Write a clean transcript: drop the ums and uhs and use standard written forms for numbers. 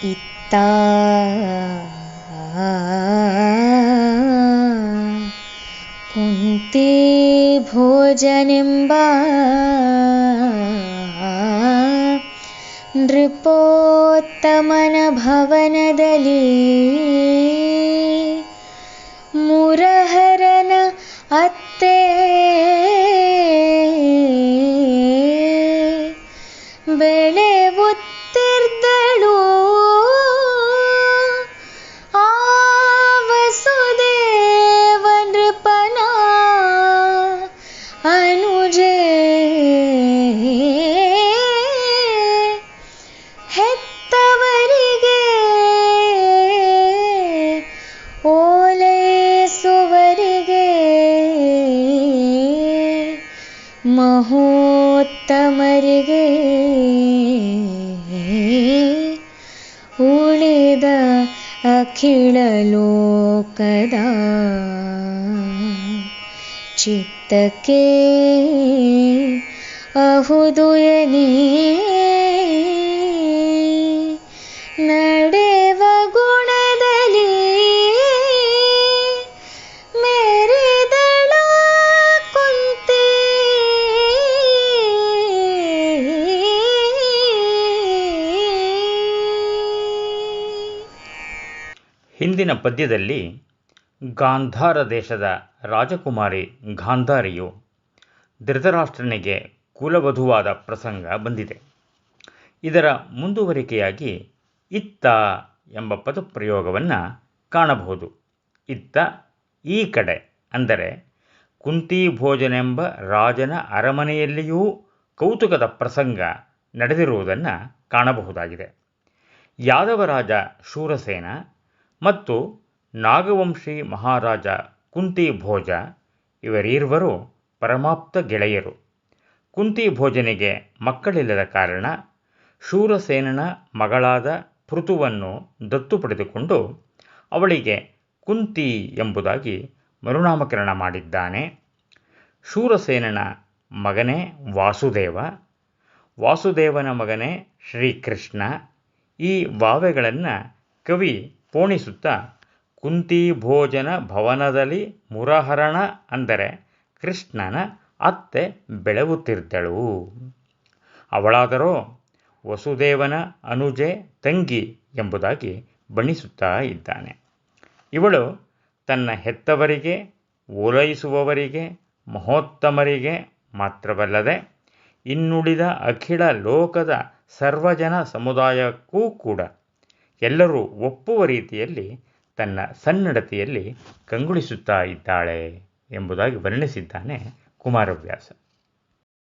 ಇತ್ತ ಕುಂತಿ ಭೋಜನೆಂಬ ನೃಪೋತ್ತಮನ ಭವನದಲ್ಲಿ ಮುರಹರನ ಅತ್ತೆ ಬೆಳೆಯುತ್ತಿದ್ದಳು. ಆ ವಸುದೇವ ನೃಪನ ಅನುಜೆ ಹೆತ್ತವರಿಗೆ ಓಲೈಸುವರಿಗೆ ಮಹೋತ್ತಮರಿಗೆ ಉಳಿದ ಅಖಿಳ ಲೋಕದ ಚಿತ್ತಕ್ಕೆ ಅಹುದುಯನೇ ನಡೆವ ಗುಣದಲ್ಲಿ ಮೆರೆದಳ ಕುಂತಿ. ಹಿಂದಿನ ಪದ್ಯದಲ್ಲಿ ಗಾಂಧಾರ ದೇಶದ ರಾಜಕುಮಾರಿ ಗಾಂಧಾರಿಯು ಧೃತರಾಷ್ಟ್ರನಿಗೆ ಕುಲವಧುವಾದ ಪ್ರಸಂಗ ಬಂದಿದೆ. ಇದರ ಮುಂದುವರಿಕೆಯಾಗಿ ಇತ್ತ ಎಂಬ ಪದಪ್ರಯೋಗವನ್ನು ಕಾಣಬಹುದು. ಇತ್ತ ಈ ಕಡೆ ಅಂದರೆ ಕುಂತಿ ಭೋಜನೆಂಬ ರಾಜನ ಅರಮನೆಯಲ್ಲಿಯೂ ಕೌತುಕದ ಪ್ರಸಂಗ ನಡೆದಿರುವುದನ್ನು ಕಾಣಬಹುದಾಗಿದೆ. ಯಾದವರಾಜ ಶೂರಸೇನ ಮತ್ತು ನಾಗವಂಶಿ ಮಹಾರಾಜ ಕುಂತಿ ಭೋಜ ಇವರೀರ್ವರು ಪರಮಾಪ್ತ ಗೆಳೆಯರು. ಕುಂತಿ ಭೋಜನಿಗೆ ಮಕ್ಕಳಿಲ್ಲದ ಕಾರಣ ಶೂರಸೇನನ ಮಗಳಾದ ಪೃಥುವನ್ನು ದತ್ತು ಪಡೆದುಕೊಂಡು ಅವಳಿಗೆ ಕುಂತಿ ಎಂಬುದಾಗಿ ಮರುನಾಮಕರಣ ಮಾಡಿದ್ದಾನೆ. ಶೂರಸೇನನ ಮಗನೇ ವಾಸುದೇವ, ವಾಸುದೇವನ ಮಗನೇ ಶ್ರೀಕೃಷ್ಣ. ಈ ವಾವೆಗಳನ್ನು ಕವಿ ಪೋಣಿಸುತ್ತಾ ಕುಂತಿ ಭೋಜನ ಭವನದಲ್ಲಿ ಮುರಹರಣ ಅಂದರೆ ಕೃಷ್ಣನ ಅತ್ತೆ ಬೆಳೆಯುತ್ತಿದ್ದಳು. ಅವಳಾದರೋ ವಸುದೇವನ ಅನುಜೆ ತಂಗಿ ಎಂಬುದಾಗಿ ಬಣ್ಣಿಸುತ್ತಾ ಇದ್ದಾನೆ. ಇವಳು ತನ್ನ ಹೆತ್ತವರಿಗೆ ಓಲೈಸುವವರಿಗೆ ಮಹೋತ್ತಮರಿಗೆ ಮಾತ್ರವಲ್ಲದೆ ಇನ್ನುಳಿದ ಅಖಿಳ ಲೋಕದ ಸರ್ವಜನ ಸಮುದಾಯಕ್ಕೂ ಕೂಡ ಎಲ್ಲರೂ ಒಪ್ಪುವ ರೀತಿಯಲ್ಲಿ ತನ್ನ ಸನ್ನಡತೆಯಲ್ಲಿ ಕಂಗೊಳಿಸುತ್ತಾ ಇದ್ದಾಳೆ ಎಂಬುದಾಗಿ ವರ್ಣಿಸಿದ್ದಾನೆ ಕುಮಾರವ್ಯಾಸ.